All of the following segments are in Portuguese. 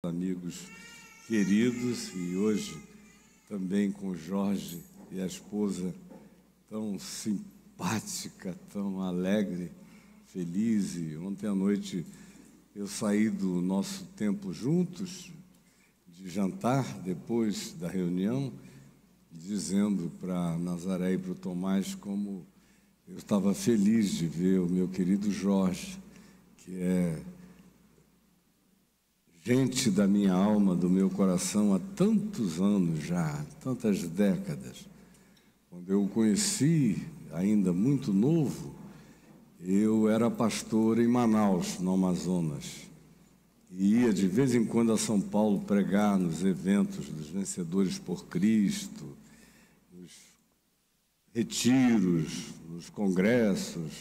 Amigos queridos, e hoje também com o Jorge e a esposa tão simpática, tão alegre, feliz. E ontem à noite eu saí do nosso tempo juntos, de jantar, depois da reunião, dizendo para Nazaré e para o Tomás como eu estava feliz de ver o meu querido Jorge, que é gente da minha alma, do meu coração, há tantos anos já, tantas décadas. Quando eu o conheci, ainda muito novo, eu era pastor em Manaus, no Amazonas. E ia de vez em quando a São Paulo pregar nos eventos dos Vencedores por Cristo, nos retiros, nos congressos,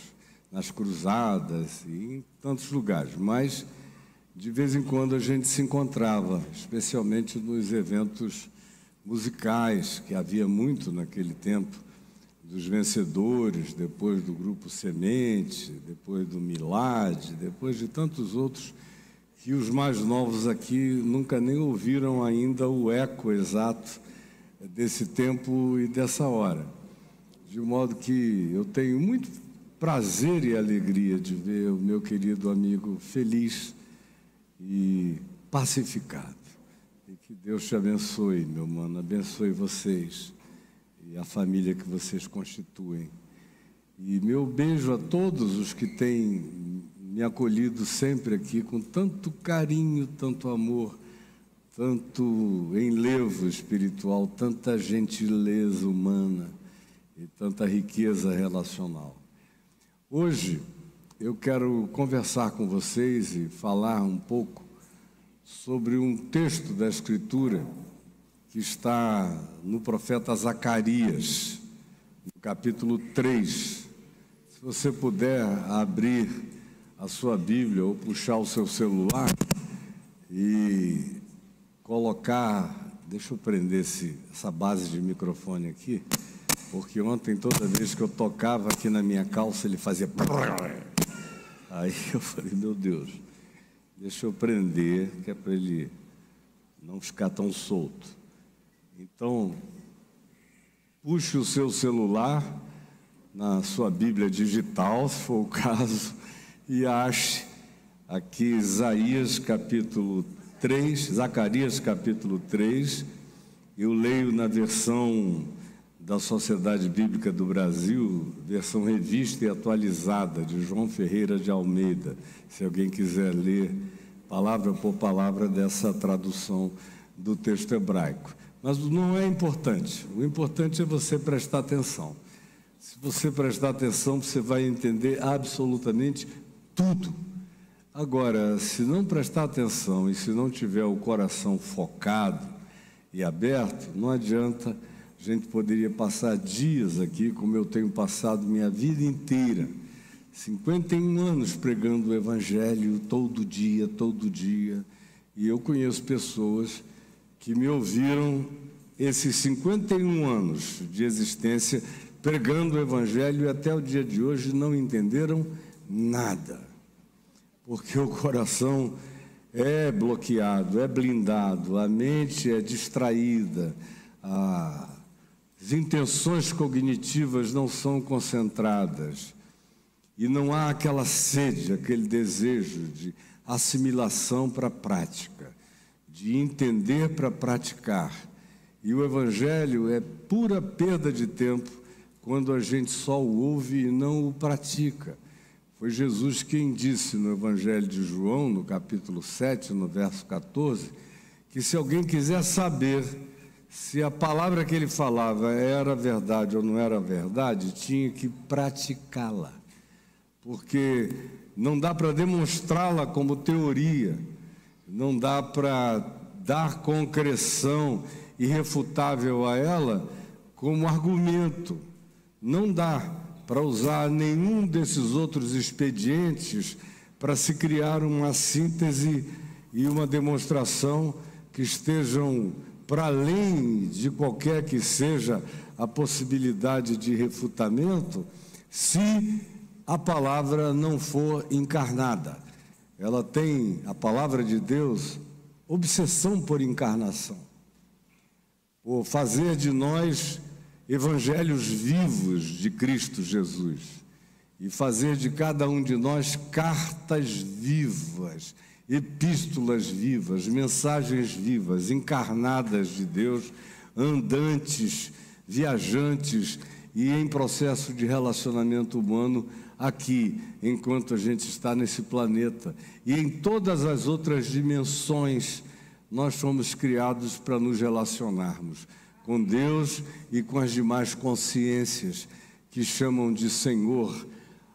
nas cruzadas e em tantos lugares. Mas de vez em quando a gente se encontrava, especialmente nos eventos musicais, que havia muito naquele tempo, dos Vencedores, depois do Grupo Semente, depois do Milad, depois de tantos outros, que os mais novos aqui nunca nem ouviram ainda o eco exato desse tempo e dessa hora. De modo que eu tenho muito prazer e alegria de ver o meu querido amigo feliz e pacificado. E que Deus te abençoe, meu mano, abençoe vocês e a família que vocês constituem. E meu beijo a todos os que têm me acolhido sempre aqui com tanto carinho, tanto amor, tanto enlevo espiritual, tanta gentileza humana e tanta riqueza relacional. Hoje eu quero conversar com vocês e falar um pouco sobre um texto da Escritura que está no profeta Zacarias, no capítulo 3. Se você puder abrir a sua Bíblia ou puxar o seu celular e colocar, deixa eu prender essa base de microfone aqui, porque ontem toda vez que eu tocava aqui na minha calça ele fazia... Aí eu falei, meu Deus, deixa eu prender, que é para ele não ficar tão solto. Então, puxe o seu celular na sua Bíblia digital, se for o caso, e ache aqui Zacarias capítulo 3, eu leio na versão da Sociedade Bíblica do Brasil, versão revista e atualizada, de João Ferreira de Almeida, se alguém quiser ler palavra por palavra dessa tradução do texto hebraico. Mas não é importante, o importante é você prestar atenção. Se você prestar atenção, você vai entender absolutamente tudo. Agora, se não prestar atenção e se não tiver o coração focado e aberto, não adianta. A gente poderia passar dias aqui, como eu tenho passado minha vida inteira, 51 anos pregando o Evangelho todo dia, e eu conheço pessoas que me ouviram esses 51 anos de existência pregando o Evangelho e até o dia de hoje não entenderam nada, porque o coração é bloqueado, é blindado, a mente é distraída, as intenções cognitivas não são concentradas e não há aquela sede, aquele desejo de assimilação para a prática, de entender para praticar. E o Evangelho é pura perda de tempo quando a gente só o ouve e não o pratica. Foi Jesus quem disse no Evangelho de João, no capítulo 7, no verso 14, que se alguém quiser saber se a palavra que ele falava era verdade ou não era verdade, tinha que praticá-la, porque não dá para demonstrá-la como teoria, não dá para dar concreção irrefutável a ela como argumento, não dá para usar nenhum desses outros expedientes para se criar uma síntese e uma demonstração que estejam para além de qualquer que seja a possibilidade de refutamento, se a palavra não for encarnada. A palavra de Deus obsessão por encarnação, por fazer de nós evangelhos vivos de Cristo Jesus e fazer de cada um de nós cartas vivas, epístolas vivas, mensagens vivas, encarnadas de Deus, andantes, viajantes e em processo de relacionamento humano aqui, enquanto a gente está nesse planeta. E em todas as outras dimensões, nós fomos criados para nos relacionarmos com Deus e com as demais consciências que chamam de Senhor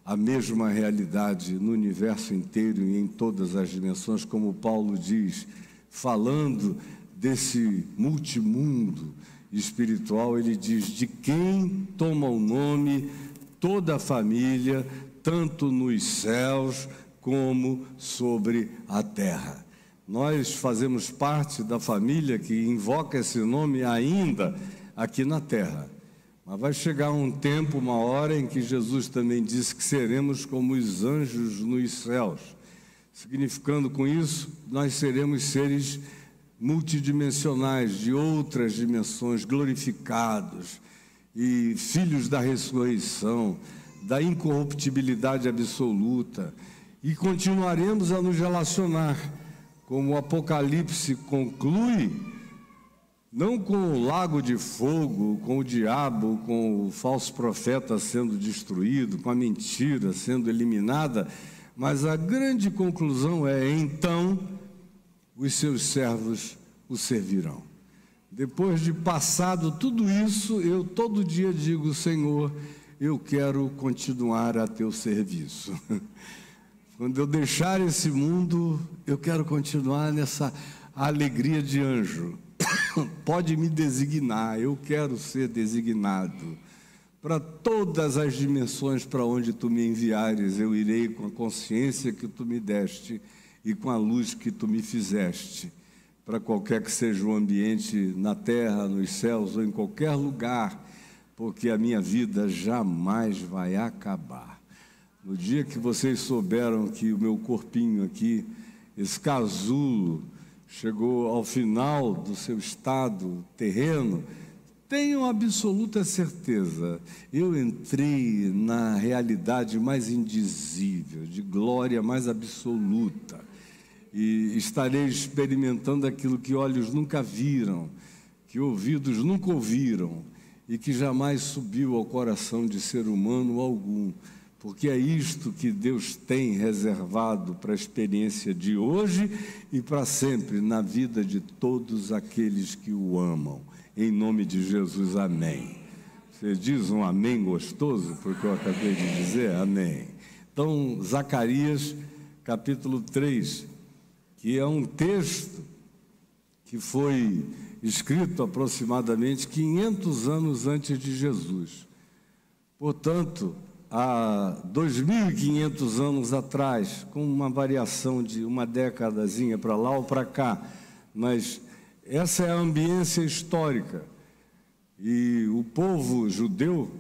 a mesma realidade no universo inteiro e em todas as dimensões, como Paulo diz, falando desse multimundo espiritual, ele diz: de quem toma o nome toda a família, tanto nos céus como sobre a terra. Nós fazemos parte da família que invoca esse nome ainda aqui na terra. Mas vai chegar um tempo, uma hora, em que Jesus também disse que seremos como os anjos nos céus. Significando com isso, nós seremos seres multidimensionais, de outras dimensões, glorificados, e filhos da ressurreição, da incorruptibilidade absoluta. E continuaremos a nos relacionar, como o Apocalipse conclui, não com o lago de fogo, com o diabo, com o falso profeta sendo destruído, com a mentira sendo eliminada, mas a grande conclusão é: então os seus servos o servirão. Depois de passado tudo isso, eu todo dia digo: Senhor, eu quero continuar a teu serviço. Quando eu deixar esse mundo, eu quero continuar nessa alegria de anjo. Pode me designar, eu quero ser designado. Para todas as dimensões para onde tu me enviares, eu irei com a consciência que tu me deste e com a luz que tu me fizeste. Para qualquer que seja o ambiente, na terra, nos céus ou em qualquer lugar, porque a minha vida jamais vai acabar. No dia que vocês souberam que o meu corpinho aqui, esse casulo, chegou ao final do seu estado terreno, tenham absoluta certeza, eu entrei na realidade mais indizível, de glória mais absoluta, e estarei experimentando aquilo que olhos nunca viram, que ouvidos nunca ouviram, e que jamais subiu ao coração de ser humano algum, porque é isto que Deus tem reservado para a experiência de hoje e para sempre na vida de todos aqueles que o amam. Em nome de Jesus, amém. Você diz um amém gostoso, porque eu acabei de dizer amém. Então, Zacarias, capítulo 3, que é um texto que foi escrito aproximadamente 500 anos antes de Jesus. Portanto, há 2.500 anos atrás, com uma variação de uma décadazinha para lá ou para cá, mas essa é a ambiência histórica. E o povo judeu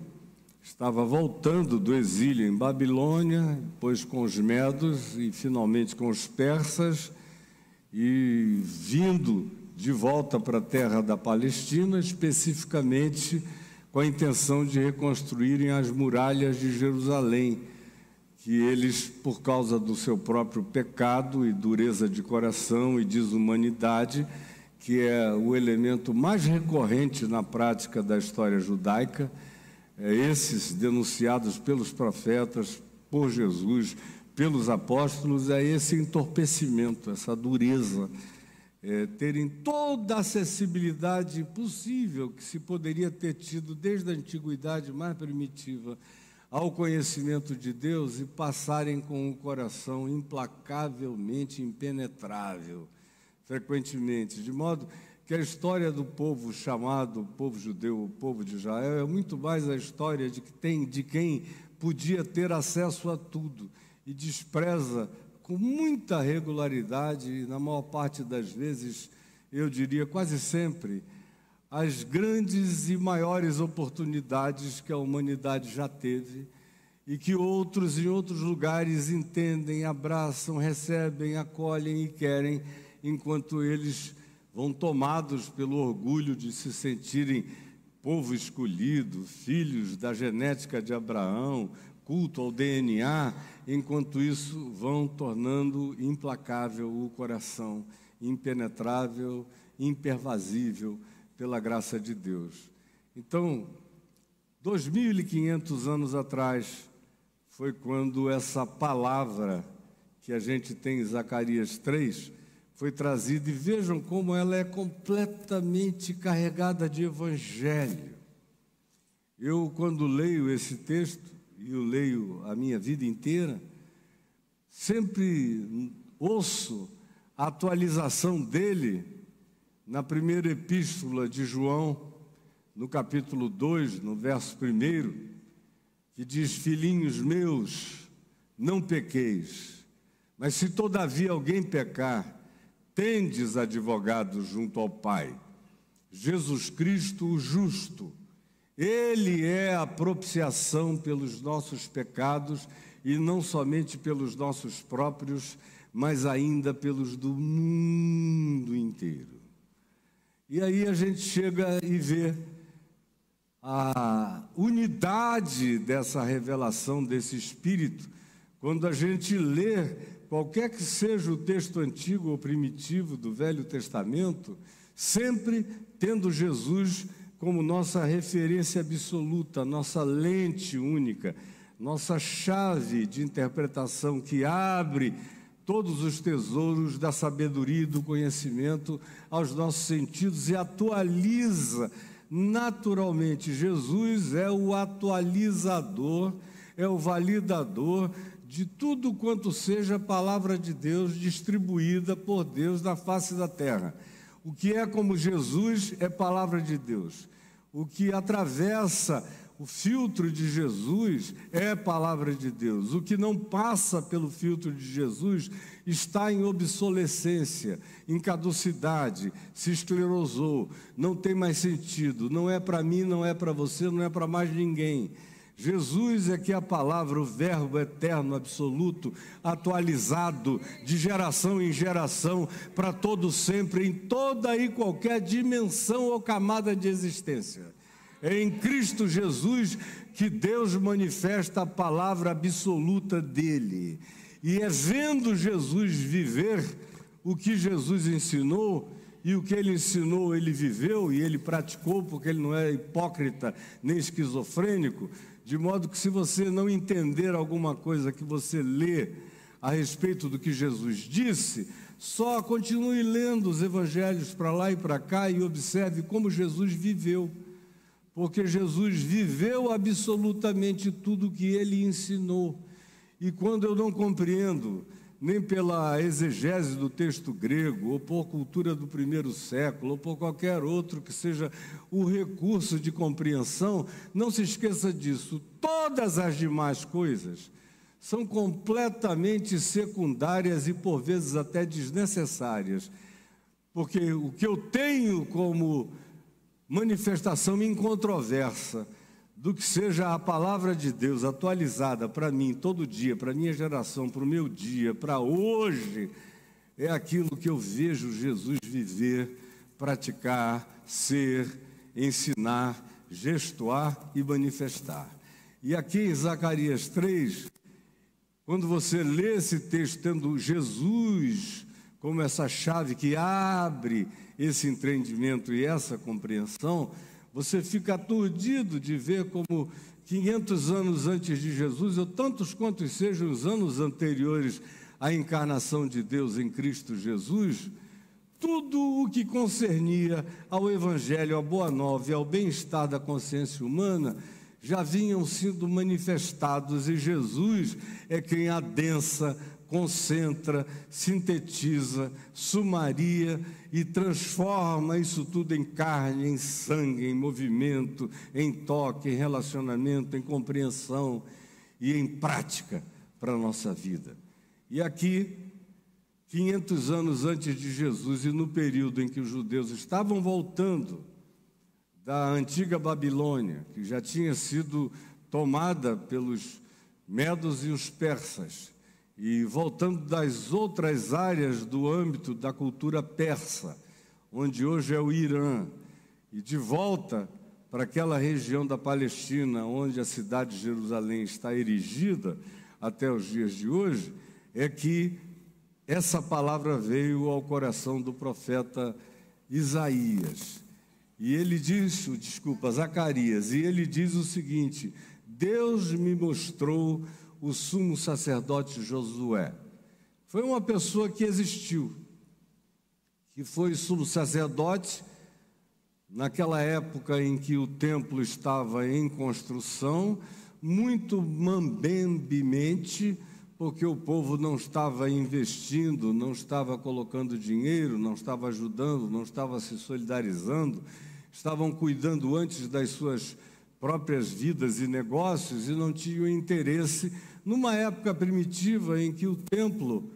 estava voltando do exílio em Babilônia, depois com os medos e finalmente com os persas, e vindo de volta para a terra da Palestina, especificamente com a intenção de reconstruírem as muralhas de Jerusalém, que eles, por causa do seu próprio pecado e dureza de coração e desumanidade, que é o elemento mais recorrente na prática da história judaica, esses denunciados pelos profetas, por Jesus, pelos apóstolos, é esse entorpecimento, essa dureza, terem toda a acessibilidade possível que se poderia ter tido desde a antiguidade mais primitiva ao conhecimento de Deus e passarem com o coração implacavelmente impenetrável, frequentemente, de modo que a história do povo chamado povo judeu, o povo de Israel, é muito mais a história de quem podia ter acesso a tudo e despreza com muita regularidade, e na maior parte das vezes, eu diria quase sempre, as grandes e maiores oportunidades que a humanidade já teve e que outros em outros lugares entendem, abraçam, recebem, acolhem e querem enquanto eles vão tomados pelo orgulho de se sentirem povo escolhido, filhos da genética de Abraão, culto ao DNA, enquanto isso vão tornando implacável o coração, impenetrável, impervasível pela graça de Deus. Então, 2.500 anos atrás, foi quando essa palavra que a gente tem em Zacarias 3 foi trazida, e vejam como ela é completamente carregada de evangelho. Eu, quando leio esse texto, e eu leio a minha vida inteira, sempre ouço a atualização dele na primeira epístola de João, no capítulo 2, no verso 1, que diz: filhinhos meus, não pequeis, mas se todavia alguém pecar, tendes advogado junto ao Pai, Jesus Cristo o justo. Ele é a propiciação pelos nossos pecados, e não somente pelos nossos próprios, mas ainda pelos do mundo inteiro. E aí a gente chega e vê a unidade dessa revelação, desse Espírito, quando a gente lê qualquer que seja o texto antigo ou primitivo do Velho Testamento, sempre tendo Jesus como nossa referência absoluta, nossa lente única, nossa chave de interpretação que abre todos os tesouros da sabedoria e do conhecimento aos nossos sentidos e atualiza naturalmente. Jesus é o atualizador, é o validador de tudo quanto seja a palavra de Deus distribuída por Deus na face da terra. O que é como Jesus é palavra de Deus. O que atravessa o filtro de Jesus é palavra de Deus. O que não passa pelo filtro de Jesus está em obsolescência, em caducidade, se esclerosou, não tem mais sentido, não é para mim, não é para você, não é para mais ninguém. Jesus é que é a palavra, o verbo eterno, absoluto, atualizado de geração em geração, para todo sempre, em toda e qualquer dimensão ou camada de existência. É em Cristo Jesus que Deus manifesta a palavra absoluta dele. E é vendo Jesus viver o que Jesus ensinou, e o que ele ensinou, ele viveu e ele praticou, porque ele não é hipócrita nem esquizofrênico, de modo que se você não entender alguma coisa que você lê a respeito do que Jesus disse, só continue lendo os evangelhos para lá e para cá e observe como Jesus viveu, porque Jesus viveu absolutamente tudo o que ele ensinou. E quando eu não compreendo, nem pela exegese do texto grego, ou por cultura do primeiro século, ou por qualquer outro que seja o recurso de compreensão, não se esqueça disso. Todas as demais coisas são completamente secundárias e, por vezes, até desnecessárias, porque o que eu tenho como manifestação incontroversa do que seja a palavra de Deus atualizada para mim todo dia, para a minha geração, para o meu dia, para hoje, é aquilo que eu vejo Jesus viver, praticar, ser, ensinar, gestuar e manifestar. E aqui em Zacarias 3, quando você lê esse texto tendo Jesus como essa chave que abre esse entendimento e essa compreensão, você fica aturdido de ver como 500 anos antes de Jesus, ou tantos quantos sejam os anos anteriores à encarnação de Deus em Cristo Jesus, tudo o que concernia ao Evangelho, à Boa Nova e ao bem-estar da consciência humana, já vinham sendo manifestados, e Jesus é quem adensa, concentra, sintetiza, sumaria e transforma isso tudo em carne, em sangue, em movimento, em toque, em relacionamento, em compreensão e em prática para a nossa vida. E aqui, 500 anos antes de Jesus, e no período em que os judeus estavam voltando da antiga Babilônia, que já tinha sido tomada pelos medos e os persas, e voltando das outras áreas do âmbito da cultura persa, onde hoje é o Irã, e de volta para aquela região da Palestina, onde a cidade de Jerusalém está erigida até os dias de hoje, é que essa palavra veio ao coração do profeta Isaías. E ele diz, Zacarias, e ele diz o seguinte: Deus me mostrou o sumo sacerdote Josué. Foi uma pessoa que existiu, que foi sumo sacerdote naquela época em que o templo estava em construção, muito mambembemente, porque o povo não estava investindo, não estava colocando dinheiro, não estava ajudando, não estava se solidarizando, estavam cuidando antes das suas próprias vidas e negócios e não tinham interesse numa época primitiva em que o templo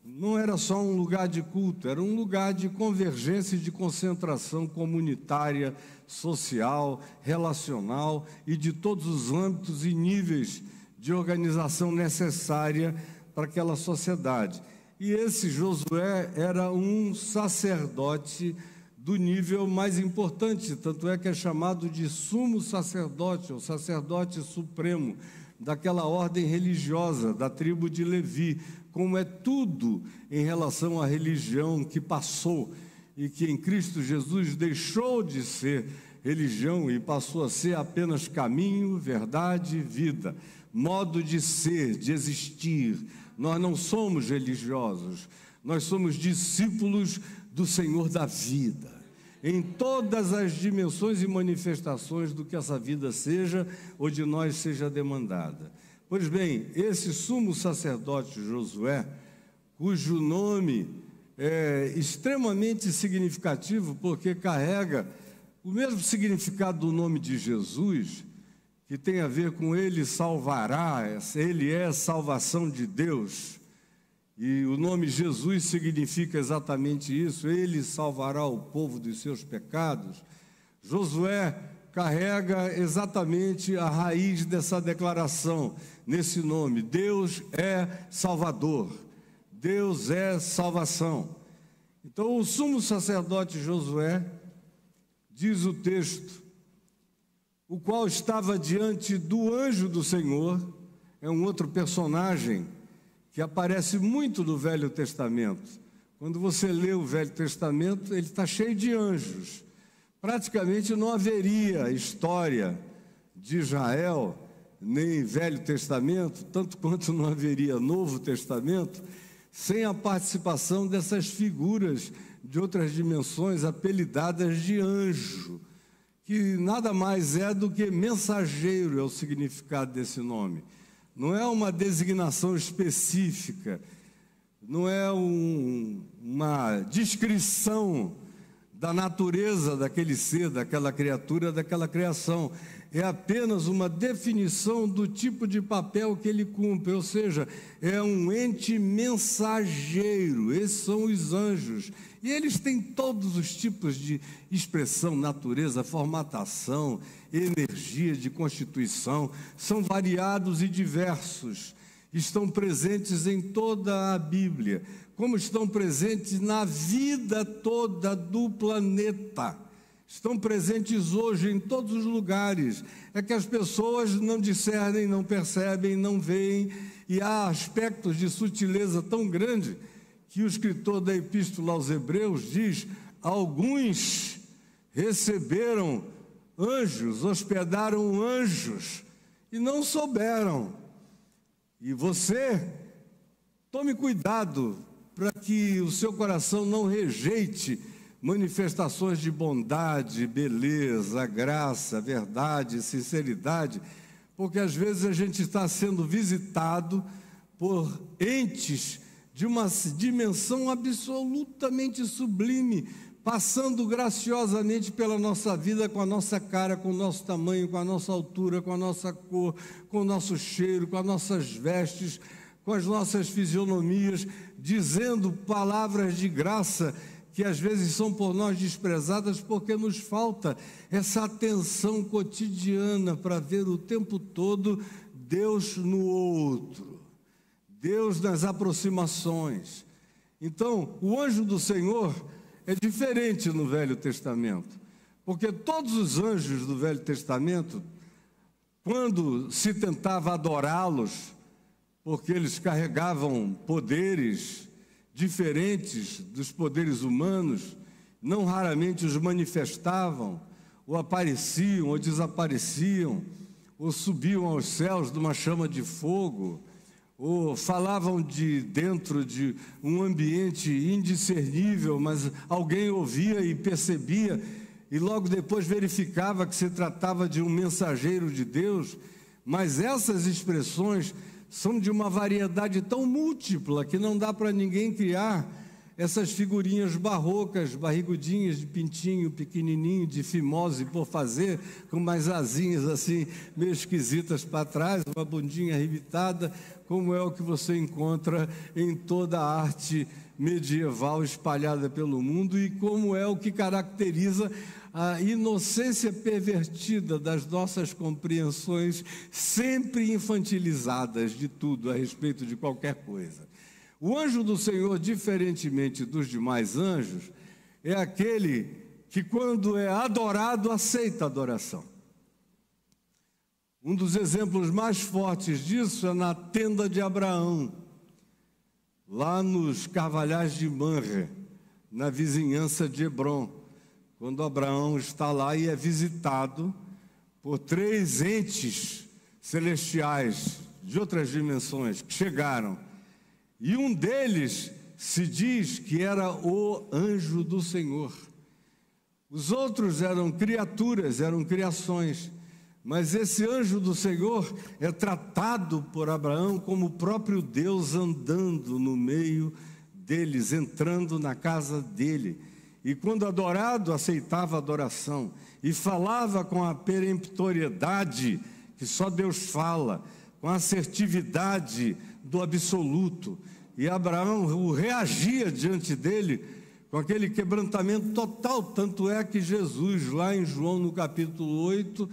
não era só um lugar de culto, era um lugar de convergência e de concentração comunitária, social, relacional e de todos os âmbitos e níveis de organização necessária para aquela sociedade. E esse Josué era um sacerdote do nível mais importante, tanto é que é chamado de sumo sacerdote, ou sacerdote supremo, daquela ordem religiosa, da tribo de Levi, como é tudo em relação à religião que passou e que em Cristo Jesus deixou de ser religião e passou a ser apenas caminho, verdade e vida, modo de ser, de existir. Nós não somos religiosos, nós somos discípulos do Senhor da vida, em todas as dimensões e manifestações do que essa vida seja ou de nós seja demandada. Pois bem, esse sumo sacerdote Josué, cujo nome é extremamente significativo, porque carrega o mesmo significado do nome de Jesus, que tem a ver com ele salvará, ele é salvação de Deus. E o nome Jesus significa exatamente isso, ele salvará o povo dos seus pecados. Josué carrega exatamente a raiz dessa declaração, nesse nome: Deus é Salvador, Deus é salvação. Então o sumo sacerdote Josué, diz o texto, o qual estava diante do anjo do Senhor, é um outro personagem que aparece muito no Velho Testamento. Quando você lê o Velho Testamento, ele está cheio de anjos. Praticamente não haveria história de Israel, nem Velho Testamento, tanto quanto não haveria Novo Testamento, sem a participação dessas figuras de outras dimensões apelidadas de anjo, que nada mais é do que mensageiro, é o significado desse nome. Não é uma designação específica, não é uma descrição da natureza daquele ser, daquela criatura, daquela criação. É apenas uma definição do tipo de papel que ele cumpre, ou seja, é um ente mensageiro. Esses são os anjos. E eles têm todos os tipos de expressão, natureza, formatação, energia de constituição, são variados e diversos. Estão presentes em toda a Bíblia, como estão presentes na vida toda do planeta. Estão presentes hoje em todos os lugares. É que as pessoas não discernem, não percebem, não veem, e há aspectos de sutileza tão grande que o escritor da Epístola aos Hebreus diz: alguns receberam anjos, hospedaram anjos e não souberam. E você, tome cuidado para que o seu coração não rejeite manifestações de bondade, beleza, graça, verdade, sinceridade, porque às vezes a gente está sendo visitado por entes de uma dimensão absolutamente sublime, passando graciosamente pela nossa vida, com a nossa cara, com o nosso tamanho, com a nossa altura, com a nossa cor, com o nosso cheiro, com as nossas vestes, com as nossas fisionomias, dizendo palavras de graça que às vezes são por nós desprezadas, porque nos falta essa atenção cotidiana para ver o tempo todo Deus no outro, Deus nas aproximações. Então, o anjo do Senhor é diferente no Velho Testamento, porque todos os anjos do Velho Testamento, quando se tentava adorá-los, porque eles carregavam poderes diferentes dos poderes humanos, não raramente os manifestavam, ou apareciam, ou desapareciam, ou subiam aos céus de uma chama de fogo, ou falavam de dentro de um ambiente indiscernível, mas alguém ouvia e percebia, e logo depois verificava que se tratava de um mensageiro de Deus. Mas essas expressões são de uma variedade tão múltipla que não dá para ninguém criar essas figurinhas barrocas, barrigudinhas de pintinho pequenininho, de fimose por fazer, com umas asinhas assim, meio esquisitas para trás, uma bundinha arrebitada, como é o que você encontra em toda a arte medieval espalhada pelo mundo, e como é o que caracteriza a inocência pervertida das nossas compreensões, sempre infantilizadas de tudo a respeito de qualquer coisa. O anjo do Senhor, diferentemente dos demais anjos, é aquele que, quando é adorado, aceita a adoração. Um dos exemplos mais fortes disso é na tenda de Abraão, lá nos Carvalhais de Manre, na vizinhança de Hebrom, quando Abraão está lá e é visitado por 3 entes celestiais de outras dimensões que chegaram. E um deles se diz que era o anjo do Senhor. Os outros eram criaturas, eram criações, mas esse anjo do Senhor é tratado por Abraão como o próprio Deus andando no meio deles, entrando na casa dele. E quando adorado, aceitava a adoração e falava com a peremptoriedade que só Deus fala, com a assertividade do absoluto. E Abraão reagia diante dele com aquele quebrantamento total. Tanto é que Jesus, lá em João no capítulo 8,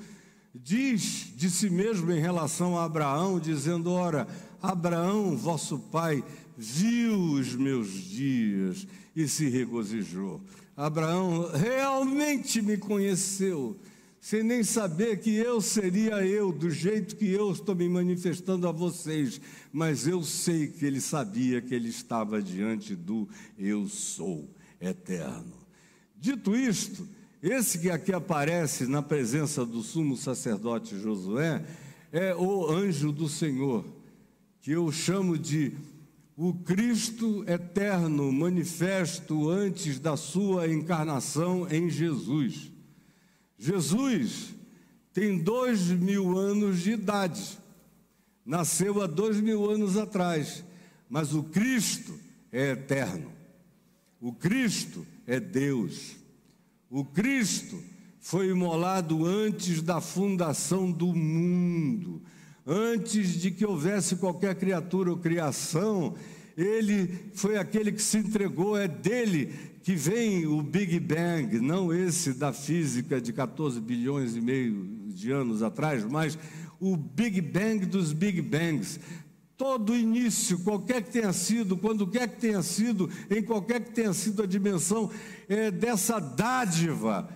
diz de si mesmo em relação a Abraão, dizendo: ora, Abraão, vosso pai, viu os meus dias e se regozijou. Abraão realmente me conheceu, sem nem saber que eu seria eu, do jeito que eu estou me manifestando a vocês, mas eu sei que ele sabia que ele estava diante do eu sou eterno. Dito isto, esse que aqui aparece na presença do sumo sacerdote Josué é o anjo do Senhor, que eu chamo de o Cristo eterno, manifesto antes da sua encarnação em Jesus. Jesus tem 2000 anos de idade, nasceu há 2000 anos atrás, mas o Cristo é eterno, o Cristo é Deus, o Cristo foi imolado antes da fundação do mundo, antes de que houvesse qualquer criatura ou criação. Ele foi aquele que se entregou, é dele que vem o Big Bang, não esse da física de 14 bilhões e meio de anos atrás, mas o Big Bang dos Big Bangs. Todo início, qualquer que tenha sido, quando quer que tenha sido, em qualquer que tenha sido a dimensão, é dessa dádiva,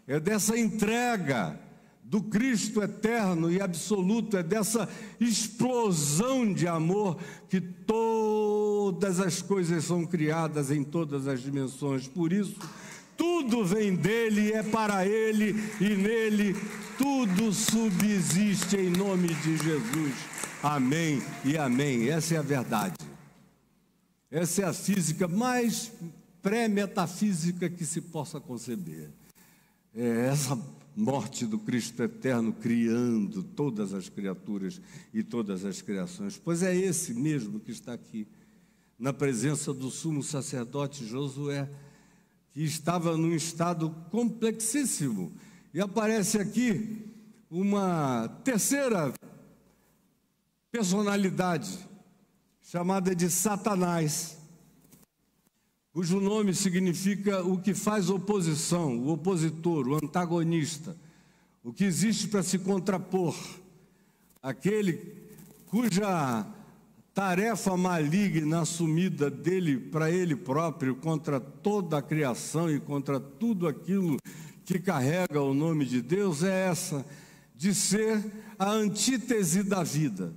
é dessa entrega do Cristo eterno e absoluto, é dessa explosão de amor que todas as coisas são criadas em todas as dimensões. Por isso, tudo vem dele, é para ele, e nele tudo subsiste em nome de Jesus. Amém e amém. Essa é a verdade. Essa é a física mais pré-metafísica que se possa conceber. É essa morte do Cristo eterno, criando todas as criaturas e todas as criações. Pois é esse mesmo que está aqui, na presença do sumo sacerdote Josué, que estava num estado complexíssimo. E aparece aqui uma terceira personalidade, chamada de Satanás, cujo nome significa o que faz oposição, o opositor, o antagonista, o que existe para se contrapor, aquele cuja tarefa maligna assumida dele para ele próprio contra toda a criação e contra tudo aquilo que carrega o nome de Deus é essa, de ser a antítese da vida,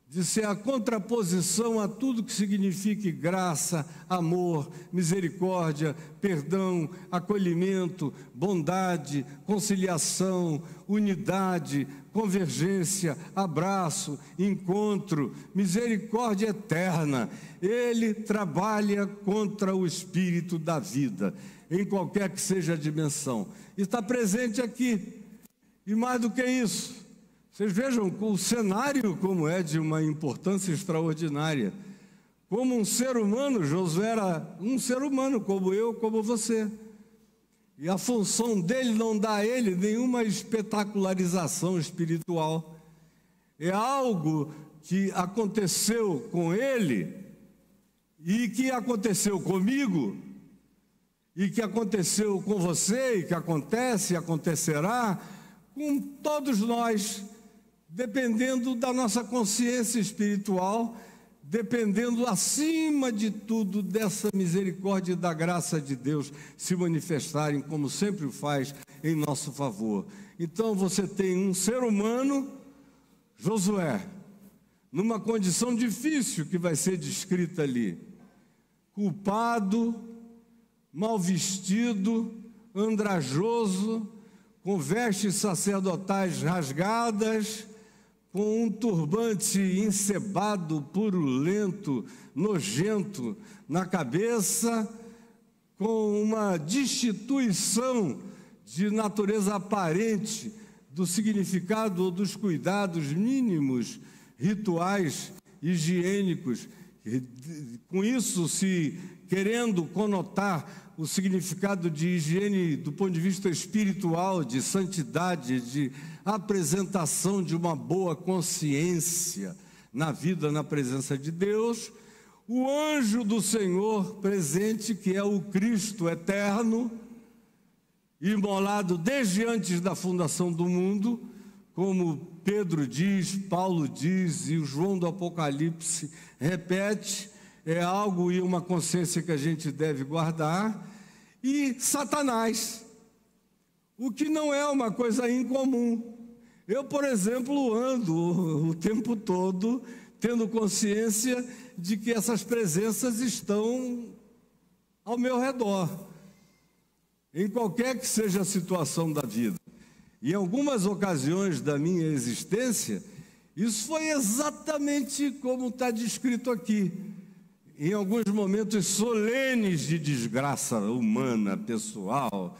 de ser a contraposição a tudo que signifique graça, amor, misericórdia, perdão, acolhimento, bondade, conciliação, unidade, convergência, abraço, encontro, misericórdia eterna. Ele trabalha contra o espírito da vida, em qualquer que seja a dimensão. Está presente aqui. E mais do que isso, vocês vejam o cenário como é de uma importância extraordinária. Como um ser humano, Josué era um ser humano, como eu, como você. E a função dele não dá a ele nenhuma espetacularização espiritual. É algo que aconteceu com ele e que aconteceu comigo e que aconteceu com você e que acontece e acontecerá com todos nós, dependendo da nossa consciência espiritual, dependendo acima de tudo dessa misericórdia e da graça de Deus se manifestarem, como sempre o faz, em nosso favor. Então você tem um ser humano, Josué, numa condição difícil que vai ser descrita ali, culpado, mal vestido, andrajoso, com vestes sacerdotais rasgadas, com um turbante encebado, purulento, nojento na cabeça, com uma destituição de natureza aparente do significado ou dos cuidados mínimos, rituais, higiênicos. Com isso, se querendo conotar o significado de higiene do ponto de vista espiritual, de santidade, de apresentação de uma boa consciência na vida, na presença de Deus, o anjo do Senhor presente, que é o Cristo eterno, imolado desde antes da fundação do mundo, como Pedro diz, Paulo diz e o João do Apocalipse repete, é algo e uma consciência que a gente deve guardar, e Satanás, o que não é uma coisa incomum. Eu, por exemplo, ando o tempo todo tendo consciência de que essas presenças estão ao meu redor, em qualquer que seja a situação da vida. E em algumas ocasiões da minha existência, isso foi exatamente como está descrito aqui. Em alguns momentos solenes de desgraça humana, pessoal,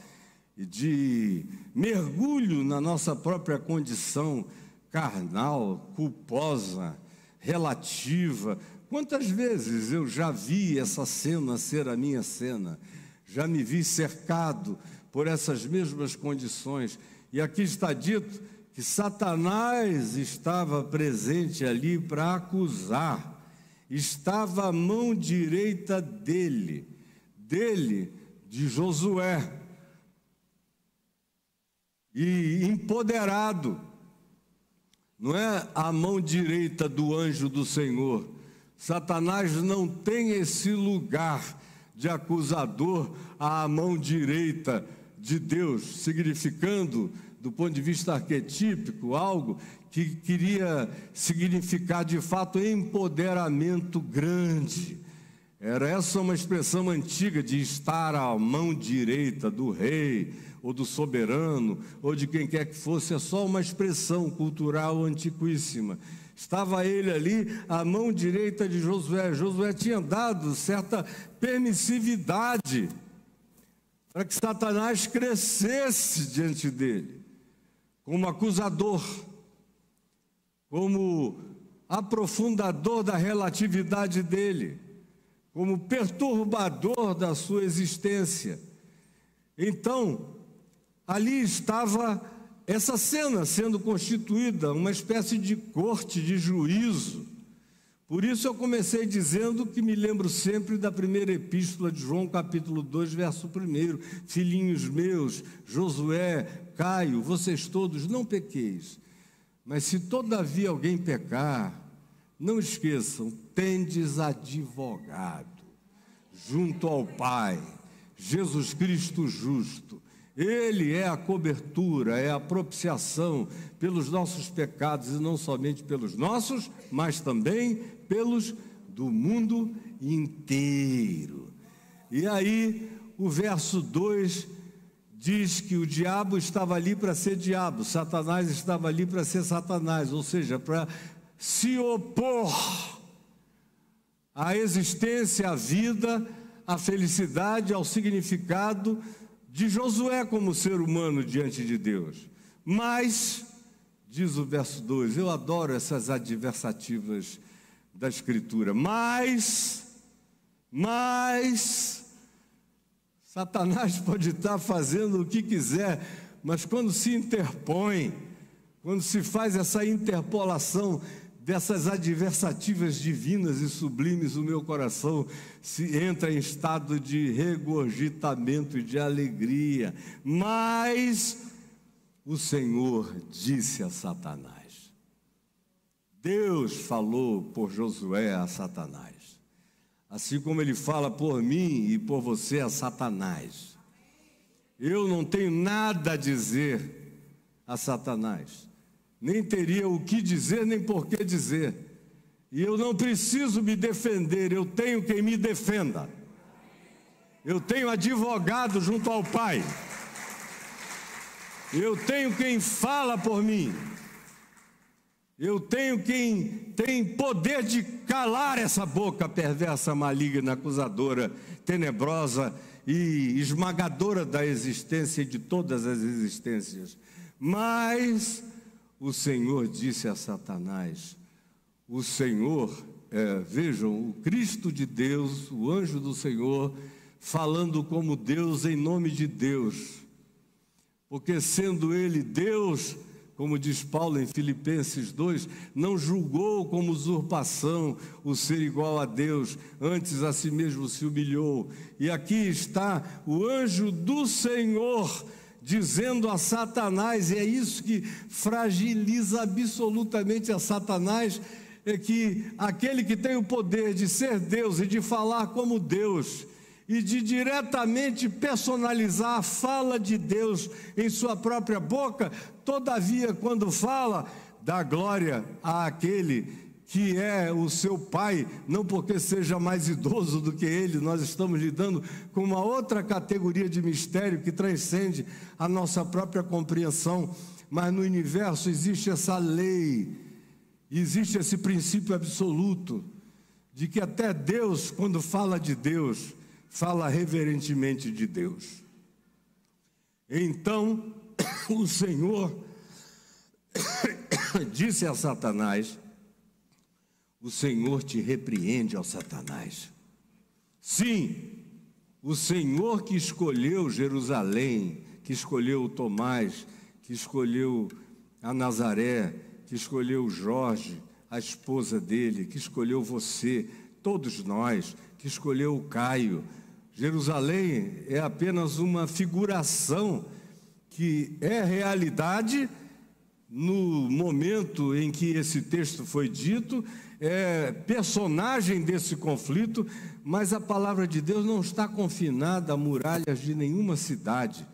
e de mergulho na nossa própria condição carnal, culposa, relativa. Quantas vezes eu já vi essa cena ser a minha cena? Já me vi cercado por essas mesmas condições. E aqui está dito que Satanás estava presente ali para acusar. Estava à mão direita dele, de Josué, e empoderado. Não é a mão direita do anjo do Senhor. Satanás não tem esse lugar de acusador à mão direita de Deus, significando, do ponto de vista arquetípico, algo que queria significar de fato empoderamento grande. Era essa uma expressão antiga de estar à mão direita do rei, ou do soberano, ou de quem quer que fosse. É só uma expressão cultural antiquíssima. Estava ele ali à mão direita de Josué. Josué tinha dado certa permissividade para que Satanás crescesse diante dele, como acusador, como aprofundador da relatividade dele, como perturbador da sua existência. Então, ali estava essa cena sendo constituída, uma espécie de corte de juízo. Por isso eu comecei dizendo que me lembro sempre da primeira epístola de João, capítulo 2, verso 1. Filhinhos meus, Josué, Caio, vocês todos não pequeis. Mas se todavia alguém pecar, Não esqueçam, tendes advogado junto ao Pai, Jesus Cristo justo. Ele é a cobertura, é a propiciação pelos nossos pecados, e não somente pelos nossos, mas também pelos do mundo inteiro. E aí, o verso 2 diz que o diabo estava ali para ser diabo, Satanás estava ali para ser Satanás, ou seja, para se opor à existência, à vida, à felicidade, ao significado de Josué como ser humano diante de Deus. Mas, diz o verso 2, eu adoro essas adversativas da Escritura, mas, Satanás pode estar fazendo o que quiser, mas quando se interpõe, quando se faz essa interpolação dessas adversativas divinas e sublimes, o meu coração se entra em estado de regurgitamento e de alegria. Mas o Senhor disse a Satanás, Deus falou por Josué a Satanás, assim como ele fala por mim e por você a Satanás. Eu não tenho nada a dizer a Satanás, nem teria o que dizer, nem por que dizer. E eu não preciso me defender, eu tenho quem me defenda. Eu tenho advogado junto ao Pai. Eu tenho quem fala por mim. Eu tenho quem tem poder de calar essa boca perversa, maligna, acusadora, tenebrosa e esmagadora da existência e de todas as existências. Mas o Senhor disse a Satanás, o Senhor, vejam, o Cristo de Deus, o anjo do Senhor, falando como Deus em nome de Deus, porque sendo ele Deus, como diz Paulo em Filipenses 2, não julgou como usurpação o ser igual a Deus, antes a si mesmo se humilhou. E aqui está o anjo do Senhor dizendo a Satanás, e é isso que fragiliza absolutamente a Satanás, é que aquele que tem o poder de ser Deus e de falar como Deus, e de diretamente personalizar a fala de Deus em sua própria boca, todavia, quando fala, dá glória àquele que é o seu pai, não porque seja mais idoso do que ele. Nós estamos lidando com uma outra categoria de mistério que transcende a nossa própria compreensão, mas no universo existe essa lei, existe esse princípio absoluto, de que até Deus, quando fala de Deus, fala reverentemente de Deus. Então, o Senhor disse a Satanás, o Senhor te repreende, ó Satanás. Sim, o Senhor que escolheu Jerusalém, que escolheu Tomás, que escolheu a Nazaré, que escolheu Jorge, a esposa dele, que escolheu você, todos nós, que escolheu o Caio. Jerusalém é apenas uma figuração que é realidade no momento em que esse texto foi dito, é personagem desse conflito, mas a palavra de Deus não está confinada a muralhas de nenhuma cidade,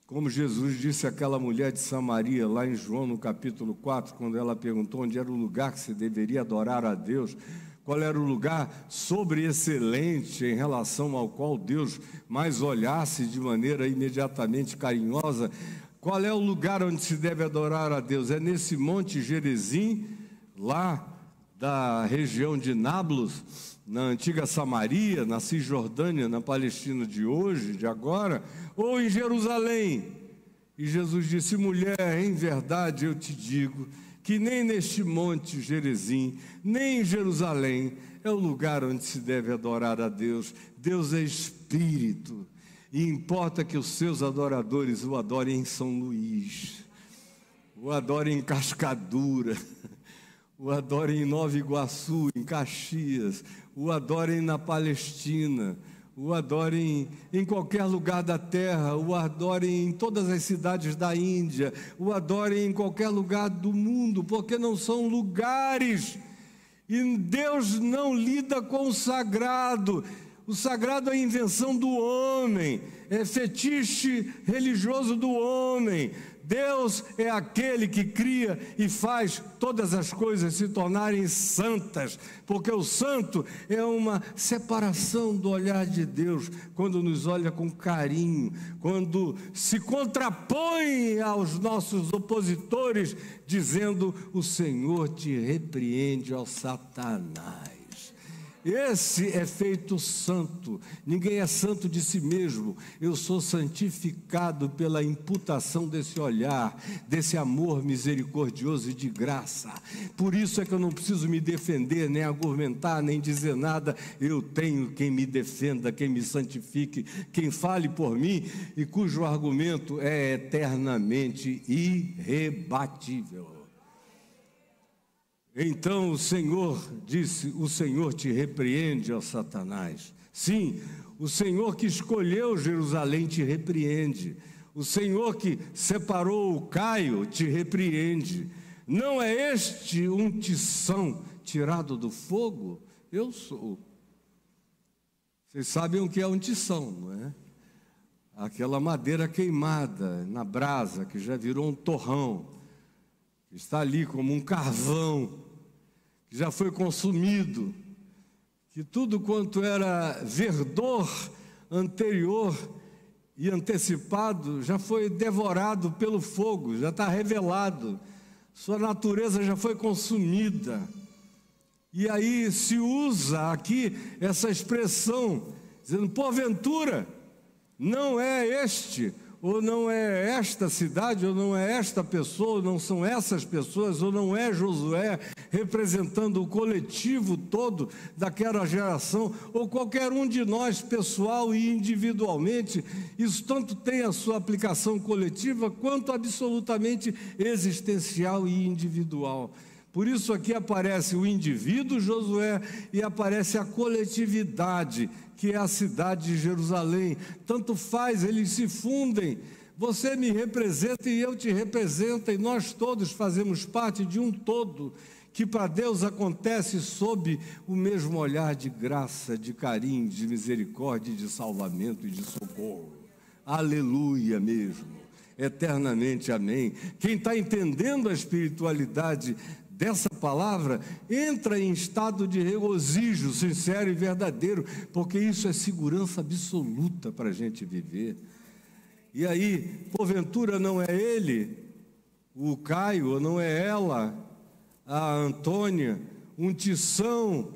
como Jesus disse àquela mulher de Samaria, lá em João no capítulo 4, quando ela perguntou onde era o lugar que se deveria adorar a Deus, qual era o lugar sobreexcelente em relação ao qual Deus mais olhasse de maneira imediatamente carinhosa. Qual é o lugar onde se deve adorar a Deus? É nesse Monte Gerizim, lá da região de Nablus, na antiga Samaria, na Cisjordânia, na Palestina de hoje, de agora, ou em Jerusalém? E Jesus disse, mulher, em verdade eu te digo, que nem neste Monte Gerizim, nem em Jerusalém, é o lugar onde se deve adorar a Deus. Deus é Espírito, e importa que os seus adoradores o adorem em São Luís, o adorem em Cascadura, o adorem em Nova Iguaçu, em Caxias, o adorem na Palestina, o adorem em qualquer lugar da terra, o adorem em todas as cidades da Índia, o adorem em qualquer lugar do mundo, porque não são lugares E Deus não lida com o sagrado. O sagrado é a invenção do homem, é fetiche religioso do homem. Deus é aquele que cria e faz todas as coisas se tornarem santas, porque o santo é uma separação do olhar de Deus, quando nos olha com carinho, quando se contrapõe aos nossos opositores, dizendo: o Senhor te repreende, ó Satanás. Esse é feito santo. Ninguém é santo de si mesmo. Eu sou santificado pela imputação desse olhar, desse amor misericordioso e de graça. Por isso é que eu não preciso me defender, nem argumentar, nem dizer nada. Eu tenho quem me defenda, quem me santifique, quem fale por mim e cujo argumento é eternamente irrebatível. Então o Senhor disse: o Senhor te repreende, ó Satanás. Sim, o Senhor que escolheu Jerusalém te repreende. O Senhor que separou o Caio te repreende. Não é este um tição tirado do fogo? Eu sou. Vocês sabem o que é um tição, não é? Aquela madeira queimada na brasa, que já virou um torrão, que está ali como um carvão, que já foi consumido, que tudo quanto era verdor anterior e antecipado já foi devorado pelo fogo, já está revelado, sua natureza já foi consumida. E aí se usa aqui essa expressão, dizendo: porventura, não é este, ou não é esta cidade, ou não é esta pessoa, ou não são essas pessoas, ou não é Josué representando o coletivo todo daquela geração, ou qualquer um de nós, pessoal e individualmente. Isso tanto tem a sua aplicação coletiva, quanto absolutamente existencial e individual. Por isso aqui aparece o indivíduo Josué e aparece a coletividade, que é a cidade de Jerusalém. Tanto faz, eles se fundem. Você me representa e eu te represento, e nós todos fazemos parte de um todo, que para Deus acontece sob o mesmo olhar de graça, de carinho, de misericórdia, de salvamento e de socorro. Aleluia mesmo, eternamente amém. Quem está entendendo a espiritualidade dessa palavra, entra em estado de regozijo sincero e verdadeiro, porque isso é segurança absoluta para a gente viver. E aí, porventura não é ele, o Caio, ou não é ela, a Antônia, um tição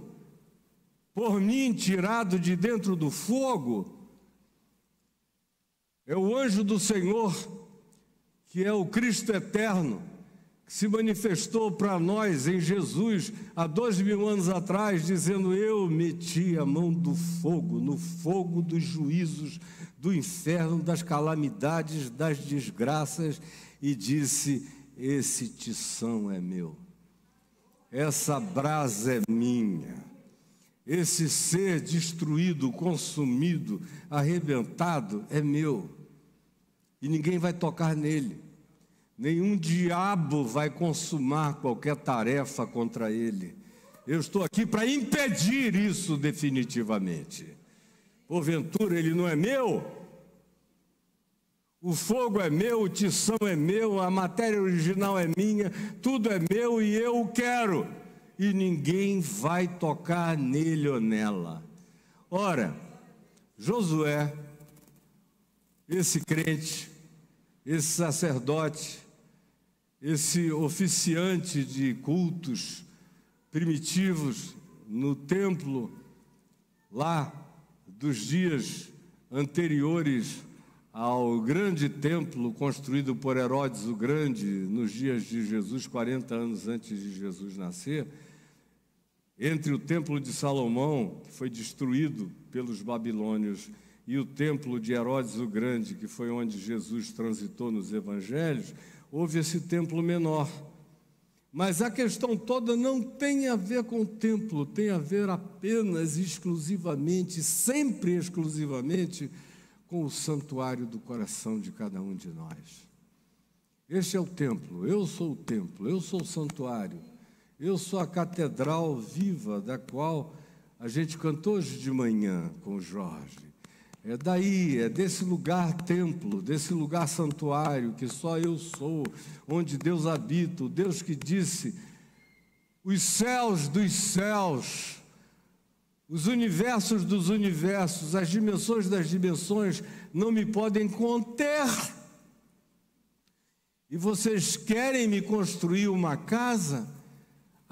por mim tirado de dentro do fogo? É o anjo do Senhor, que é o Cristo eterno, que se manifestou para nós em Jesus há 2000 anos atrás, dizendo: eu meti a mão do fogo, no fogo dos juízos, do inferno, das calamidades, das desgraças, e disse: esse tição é meu, essa brasa é minha, esse ser destruído, consumido, arrebentado é meu, e ninguém vai tocar nele. Nenhum diabo vai consumar qualquer tarefa contra ele. Eu estou aqui para impedir isso definitivamente. Porventura ele não é meu? O fogo é meu, o tição é meu, a matéria original é minha, tudo é meu e eu o quero. E ninguém vai tocar nele ou nela. Ora, Josué, esse crente, esse sacerdote, esse oficiante de cultos primitivos no templo, lá dos dias anteriores ao grande templo construído por Herodes o Grande, nos dias de Jesus, 40 anos antes de Jesus nascer, entre o templo de Salomão, que foi destruído pelos babilônios, e o templo de Herodes o Grande, que foi onde Jesus transitou nos evangelhos, houve esse templo menor. Mas a questão toda não tem a ver com o templo, tem a ver apenas, exclusivamente, sempre exclusivamente, com o santuário do coração de cada um de nós. Este é o templo, eu sou o santuário, Eu sou a catedral viva da qual a gente cantou hoje de manhã com o Jorge. É daí, é desse lugar templo, desse lugar santuário que só eu sou, onde Deus habita, o Deus que disse: os céus dos céus, os universos dos universos, as dimensões das dimensões não me podem conter. E vocês querem me construir uma casa?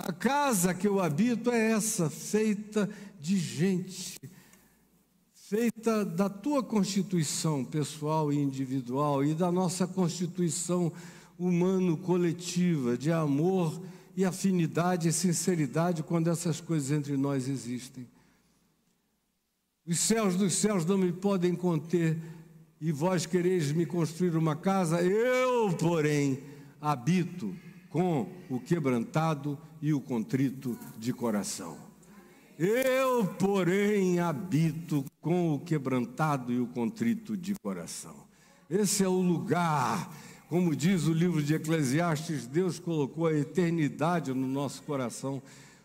A casa que eu habito é essa, feita de gente, feita da tua constituição pessoal e individual e da nossa constituição humano-coletiva, de amor e afinidade e sinceridade, quando essas coisas entre nós existem. Os céus dos céus não me podem conter, e vós quereis me construir uma casa, eu, porém, habito com o quebrantado e o contrito de coração. Eu, porém, habito com o quebrantado e o contrito de coração. Esse é o lugar, como diz o livro de Eclesiastes, Deus colocou a eternidade no nosso coração.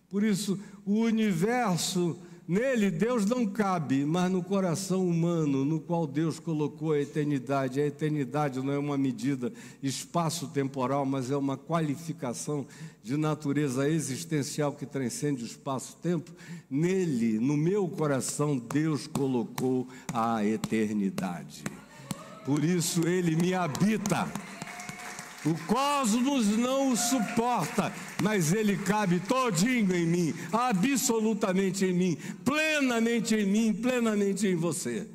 Por isso, o universo, nele Deus não cabe, mas no coração humano, no qual Deus colocou a eternidade. A eternidade não é uma medida espaço-temporal, mas é uma qualificação de natureza existencial que transcende o espaço-tempo. Nele, no meu coração, Deus colocou a eternidade. Por isso ele me habita. O cosmos não o suporta, mas ele cabe todinho em mim, absolutamente em mim, plenamente em você.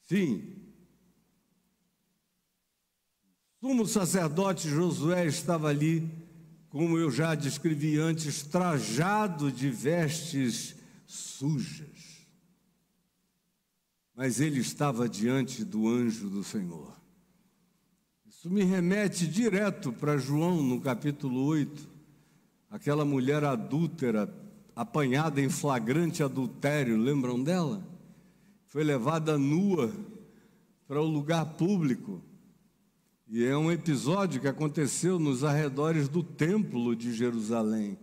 Sim. O sumo sacerdote Josué estava ali, como eu já descrevi antes, trajado de vestes sujas. Mas ele estava diante do anjo do Senhor. Isso me remete direto para João, no capítulo 8, aquela mulher adúltera, apanhada em flagrante adultério, lembram dela? Foi levada nua para o lugar público, e é um episódio que aconteceu nos arredores do templo de Jerusalém,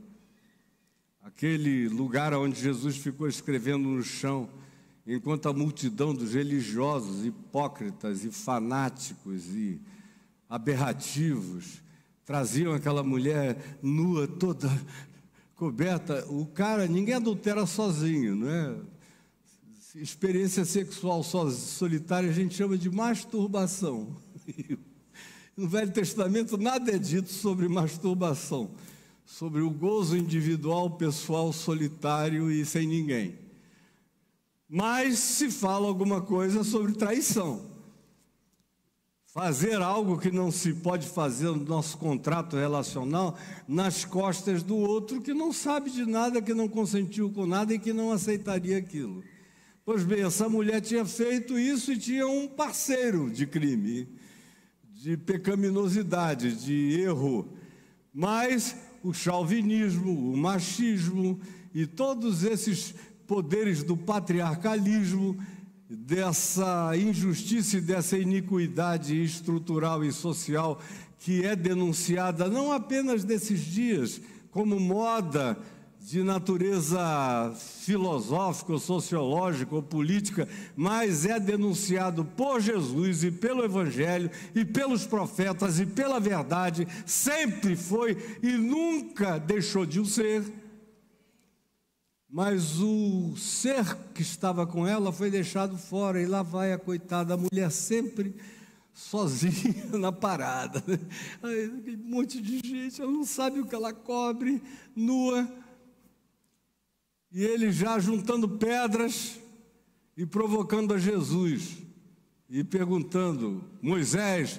aquele lugar onde Jesus ficou escrevendo no chão, enquanto a multidão dos religiosos, hipócritas e fanáticos e aberrativos traziam aquela mulher nua, toda coberta. O cara, ninguém adultera sozinho, não é? Experiência sexual solitária a gente chama de masturbação. No Velho Testamento nada é dito sobre masturbação, sobre o gozo individual, pessoal, solitário e sem ninguém. Mas se fala alguma coisa sobre traição. Fazer algo que não se pode fazer no nosso contrato relacional nas costas do outro que não sabe de nada, que não consentiu com nada e que não aceitaria aquilo. Pois bem, essa mulher tinha feito isso e tinha um parceiro de crime, de pecaminosidade, de erro. Mas o chauvinismo, o machismo e todos esses poderes do patriarcalismo, dessa injustiça e dessa iniquidade estrutural e social que é denunciada não apenas nesses dias como moda de natureza filosófica ou sociológica ou política, mas é denunciado por Jesus e pelo Evangelho e pelos profetas e pela verdade, sempre foi e nunca deixou de o ser. Mas o ser que estava com ela foi deixado fora, e lá vai a coitada, a mulher sempre sozinha na parada. Um monte de gente, ela não sabe o que ela cobre, nua. E ele já juntando pedras e provocando a Jesus, e perguntando: Moisés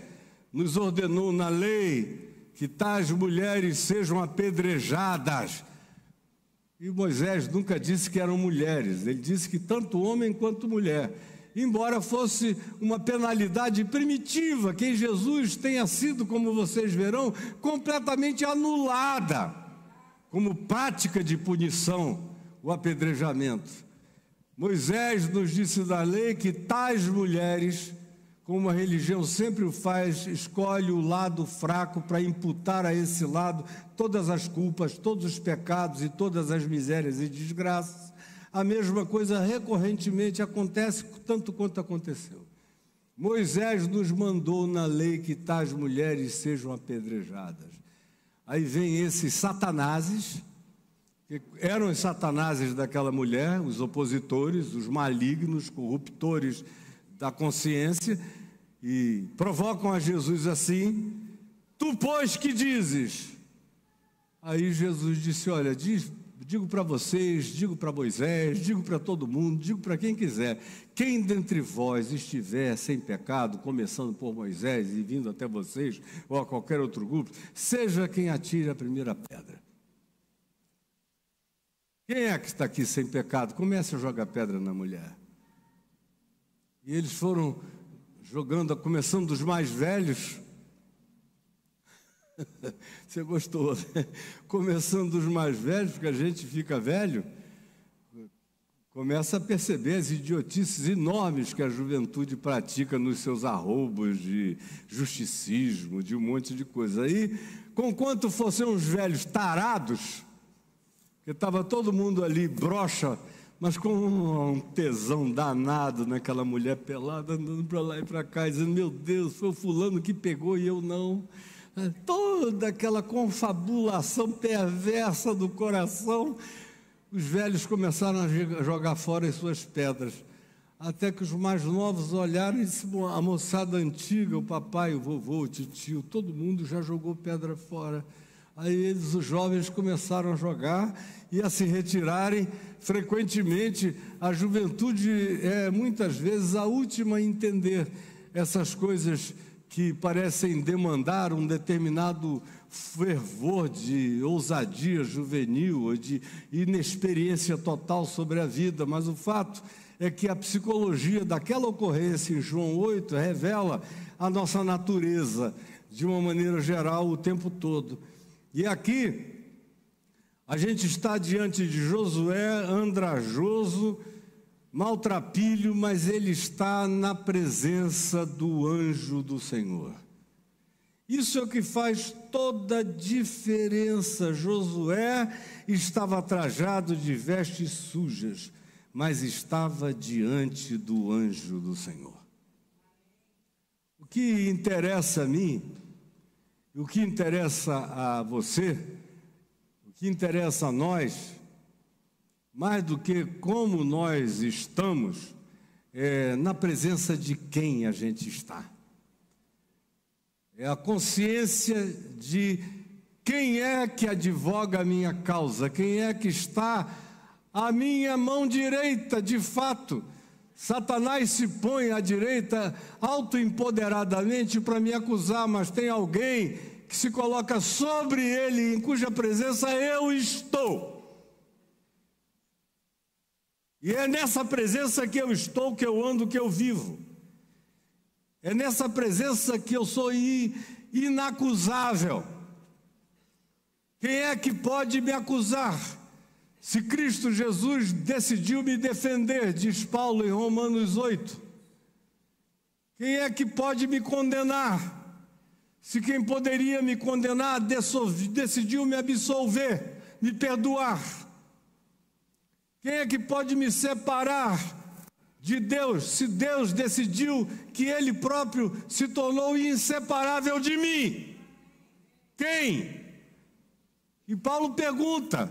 nos ordenou na lei que tais mulheres sejam apedrejadas. E Moisés nunca disse que eram mulheres, ele disse que tanto homem quanto mulher. Embora fosse uma penalidade primitiva, que em Jesus tenha sido, como vocês verão, completamente anulada, como prática de punição, o apedrejamento. Moisés nos disse da lei que tais mulheres, como a religião sempre o faz, escolhe o lado fraco para imputar a esse lado todas as culpas, todos os pecados e todas as misérias e desgraças. A mesma coisa recorrentemente acontece, tanto quanto aconteceu. Moisés nos mandou na lei que tais mulheres sejam apedrejadas. Aí vem esses satanases, que eram os satanases daquela mulher, os opositores, os malignos, corruptores da consciência, e provocam a Jesus assim: tu, pois, que dizes? Aí Jesus disse: olha, digo para vocês, digo para Moisés, digo para todo mundo, digo para quem quiser, quem dentre vós estiver sem pecado, começando por Moisés e vindo até vocês, ou a qualquer outro grupo, seja quem atire a primeira pedra. Quem é que está aqui sem pecado? Comece a jogar pedra na mulher. E eles foram jogando, começando dos mais velhos. Você gostou, né? Começando dos mais velhos, porque a gente fica velho, começa a perceber as idiotices enormes que a juventude pratica nos seus arroubos de justicismo, de um monte de coisa. Aí, conquanto fossem uns velhos tarados, que estava todo mundo ali broxa, mas com um tesão danado naquela mulher pelada, andando para lá e para cá, dizendo: meu Deus, foi o fulano que pegou e eu não. Toda aquela confabulação perversa do coração. Os velhos começaram a jogar fora as suas pedras, até que os mais novos olharam e disseram: a moçada antiga, o papai, o vovô, o tio, todo mundo já jogou pedra fora. Aí eles, os jovens, começaram a jogar e a se retirarem. Frequentemente, a juventude é muitas vezes a última a entender essas coisas que parecem demandar um determinado fervor de ousadia juvenil ou de inexperiência total sobre a vida. Mas o fato é que a psicologia daquela ocorrência em João 8 revela a nossa natureza de uma maneira geral o tempo todo. E aqui a gente está diante de Josué andrajoso, maltrapilho, mas ele está na presença do anjo do Senhor. Isso é o que faz toda a diferença. Josué estava trajado de vestes sujas, mas estava diante do anjo do Senhor. O que interessa a mim, o que interessa a você, o que interessa a nós, mais do que como nós estamos, é na presença de quem a gente está. É a consciência de quem é que advoga a minha causa, quem é que está à minha mão direita, de fato. Satanás se põe à direita autoempoderadamente para me acusar, mas tem alguém que se coloca sobre ele, em cuja presença eu estou. E é nessa presença que eu estou, que eu ando, que eu vivo. É nessa presença que eu sou inacusável. Quem é que pode me acusar? Se Cristo Jesus decidiu me defender, diz Paulo em Romanos 8. Quem é que pode me condenar? Se quem poderia me condenar decidiu me absolver, me perdoar. Quem é que pode me separar de Deus, se Deus decidiu que Ele próprio se tornou inseparável de mim? Quem? E Paulo pergunta: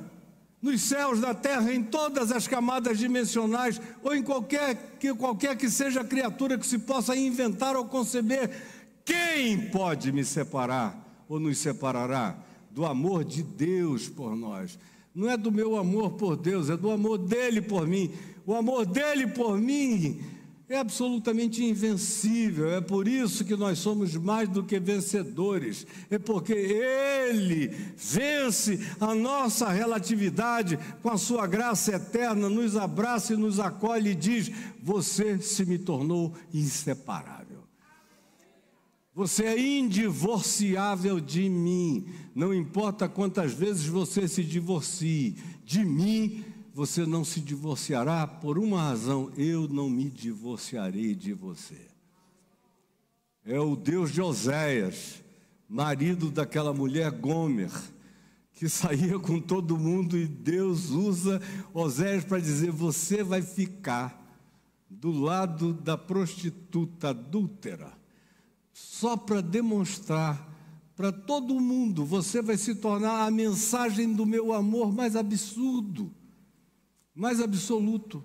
nos céus, na terra, em todas as camadas dimensionais, ou em qualquer que seja a criatura que se possa inventar ou conceber, quem pode me separar ou nos separará do amor de Deus por nós? Não é do meu amor por Deus, é do amor dele por mim. O amor dele por mim é absolutamente invencível. É por isso que nós somos mais do que vencedores. É porque ele vence a nossa relatividade com a sua graça eterna, nos abraça e nos acolhe e diz: você se me tornou inseparável. Você é indivorciável de mim. Não importa quantas vezes você se divorcie de mim, você não se divorciará por uma razão: eu não me divorciarei de você. é o Deus de Oséias, marido daquela mulher Gomer, que saía com todo mundo, e Deus usa Oséias para dizer: você vai ficar do lado da prostituta adúltera, só para demonstrar para todo mundo, você vai se tornar a mensagem do meu amor mais absurdo, mais absoluto.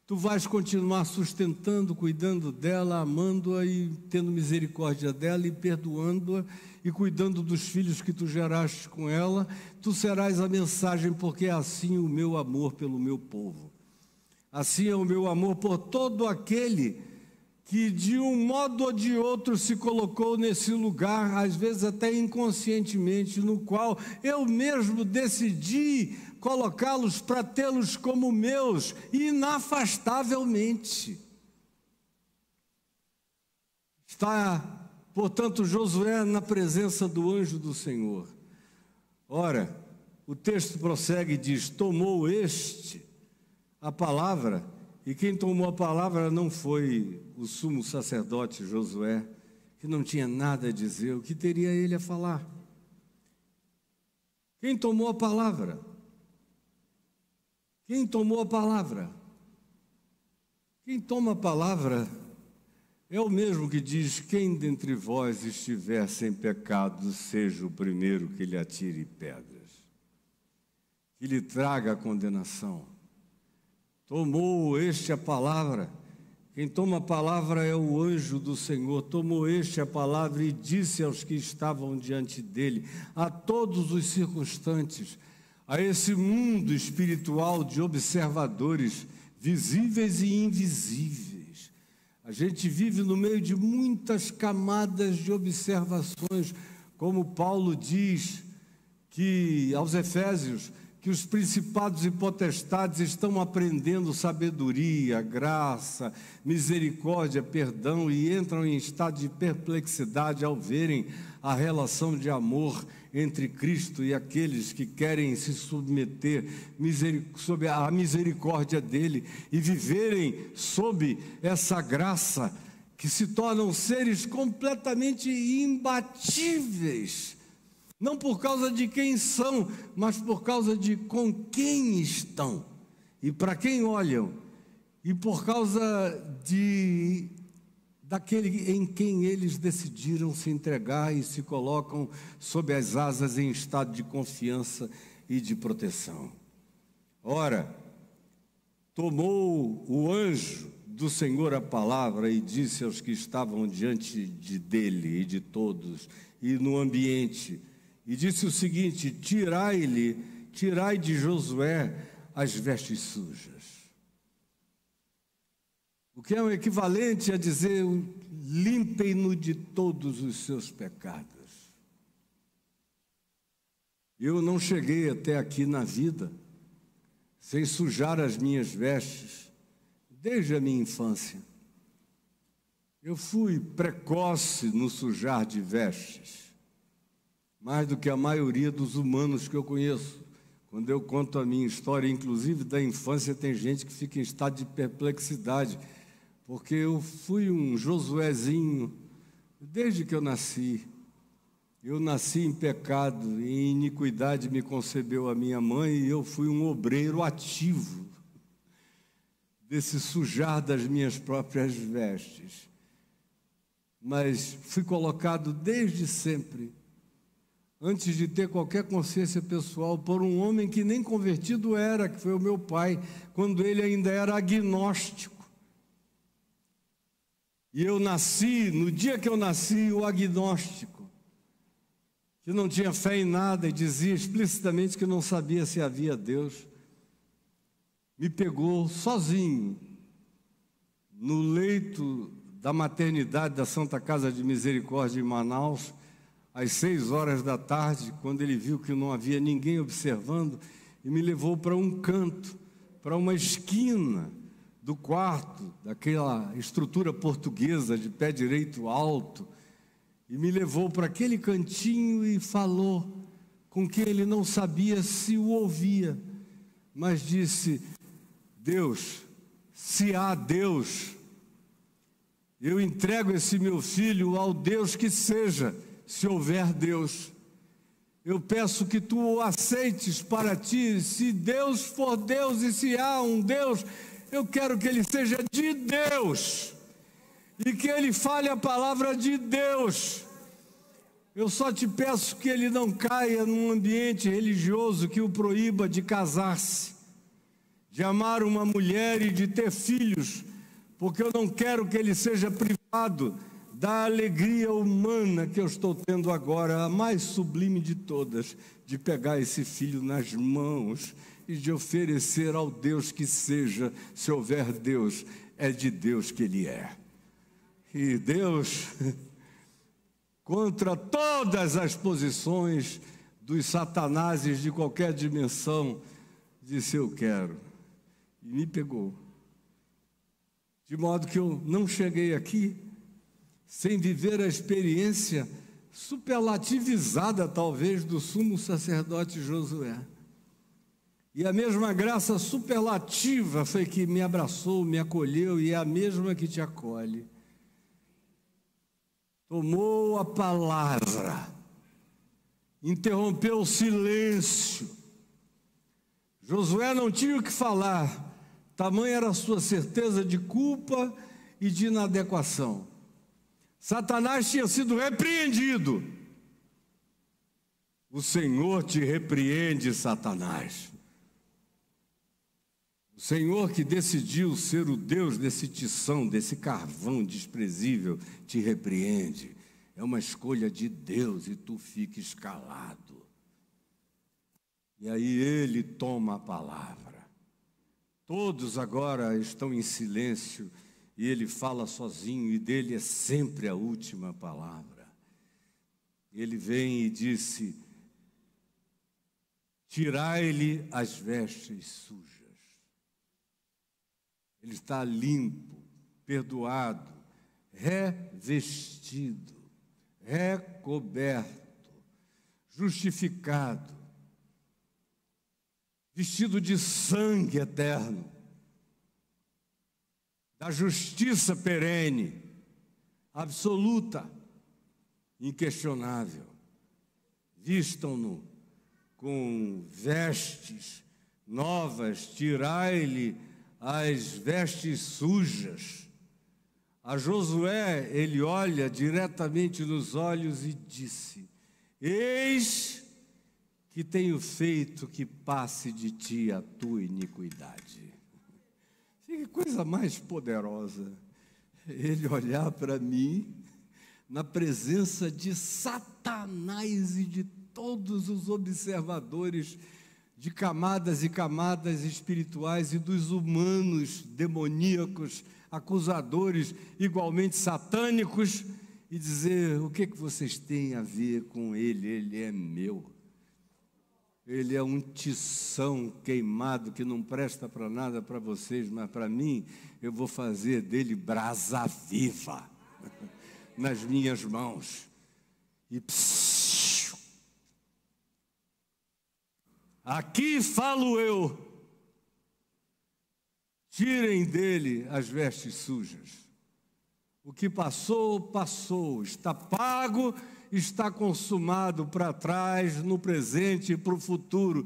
Tu vais continuar sustentando, cuidando dela, amando-a e tendo misericórdia dela e perdoando-a e cuidando dos filhos que tu geraste com ela. Tu serás a mensagem, porque é assim o meu amor pelo meu povo. Assim é o meu amor por todo aquele que de um modo ou de outro se colocou nesse lugar, às vezes até inconscientemente, no qual eu mesmo decidi colocá-los para tê-los como meus, inafastavelmente. Está, portanto, Josué na presença do anjo do Senhor. Ora, o texto prossegue e diz: tomou este a palavra, e quem tomou a palavra não foi o sumo sacerdote Josué, que não tinha nada a dizer, o que teria ele a falar? Quem tomou a palavra? Quem tomou a palavra? Quem toma a palavra é o mesmo que diz: quem dentre vós estiver sem pecado, seja o primeiro que lhe atire pedras, que lhe traga a condenação. Tomou este a palavra. Quem toma a palavra é o anjo do Senhor. Tomou este a palavra e disse aos que estavam diante dele, a todos os circunstantes, a esse mundo espiritual de observadores, visíveis e invisíveis. A gente vive no meio de muitas camadas de observações, como Paulo diz que aos Efésios, que os principados e potestades estão aprendendo sabedoria, graça, misericórdia, perdão, e entram em estado de perplexidade ao verem a relação de amor entre Cristo e aqueles que querem se submeter sob a misericórdia dele e viverem sob essa graça, que se tornam seres completamente imbatíveis. Não por causa de quem são, mas por causa de com quem estão e para quem olham, e por causa daquele em quem eles decidiram se entregar e se colocam sob as asas em estado de confiança e de proteção. Ora, tomou o anjo do Senhor a palavra e disse aos que estavam diante dele e de todos e no ambiente, e disse o seguinte: tirai de Josué as vestes sujas. O que é o equivalente a dizer: limpem-no de todos os seus pecados. Eu não cheguei até aqui na vida sem sujar as minhas vestes, desde a minha infância. Eu fui precoce no sujar de vestes, mais do que a maioria dos humanos que eu conheço. Quando eu conto a minha história, inclusive da infância, tem gente que fica em estado de perplexidade, porque eu fui um Josuézinho desde que eu nasci. Eu nasci em pecado, e em iniquidade me concebeu a minha mãe, e eu fui um obreiro ativo desse sujar das minhas próprias vestes. Mas fui colocado desde sempre, antes de ter qualquer consciência pessoal, por um homem que nem convertido era, que foi o meu pai, quando ele ainda era agnóstico. E eu nasci, no dia que eu nasci, o agnóstico, que não tinha fé em nada e dizia explicitamente que não sabia se havia Deus, me pegou sozinho no leito da maternidade da Santa Casa de Misericórdia em Manaus, às 6 horas da tarde, quando ele viu que não havia ninguém observando, e me levou para um canto, para uma esquina do quarto, daquela estrutura portuguesa de pé direito alto, e me levou para aquele cantinho e falou com quem ele não sabia se o ouvia, mas disse: Deus, se há Deus, Eu entrego esse meu filho ao Deus que seja, se houver Deus. Eu peço que tu o aceites para ti. Se Deus for Deus e se há um Deus, eu quero que ele seja de Deus e que ele fale a palavra de Deus. Eu só te peço que ele não caia num ambiente religioso que o proíba de casar-se, de amar uma mulher e de ter filhos, porque eu não quero que ele seja privado da alegria humana que eu estou tendo agora, a mais sublime de todas, de pegar esse filho nas mãos e de oferecer ao Deus que seja, se houver Deus, é de Deus que ele é. E Deus, contra todas as posições dos satanases de qualquer dimensão, disse: eu quero. E me pegou. De modo que eu não cheguei aqui sem viver a experiência superlativizada, talvez, do sumo sacerdote Josué. E a mesma graça superlativa foi que me abraçou, me acolheu, e é a mesma que te acolhe. Tomou a palavra, interrompeu o silêncio. Josué não tinha o que falar, tamanha era a sua certeza de culpa e de inadequação. Satanás tinha sido repreendido. O Senhor te repreende, Satanás. O Senhor que decidiu ser o Deus desse tição, desse carvão desprezível, te repreende. É uma escolha de Deus e tu fiques calado. E aí ele toma a palavra. Todos agora estão em silêncio e ele fala sozinho, e dele é sempre a última palavra. Ele vem e disse: tirai-lhe as vestes sujas. Ele está limpo, perdoado, revestido, recoberto, justificado, vestido de sangue eterno, da justiça perene, absoluta, inquestionável. Vistam-no com vestes novas, tirai-lhe as vestes sujas. A Josué, ele olha diretamente nos olhos e disse: eis que tenho feito que passe de ti a tua iniquidade. Que coisa mais poderosa, ele olhar para mim, na presença de Satanás e de todos os observadores de camadas e camadas espirituais e dos humanos demoníacos, acusadores igualmente satânicos, e dizer: o que vocês têm a ver com ele? Ele é meu. Ele é um tição queimado que não presta para nada para vocês, mas para mim, eu vou fazer dele brasa viva nas minhas mãos. E aqui falo eu: tirem dele as vestes sujas. O que passou, passou, está pago, está consumado para trás, no presente e para o futuro.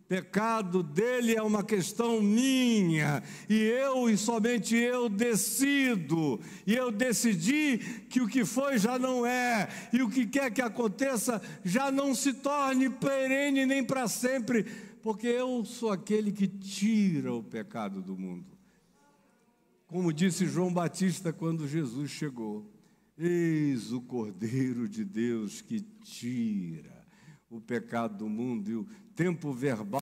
Pecado dele é uma questão minha, e eu e somente eu decido, e eu decidi que o que foi já não é, e o que quer que aconteça já não se torne perene nem para sempre, porque eu sou aquele que tira o pecado do mundo. Como disse João Batista quando Jesus chegou: eis o Cordeiro de Deus que tira o pecado do mundo. E o tempo verbal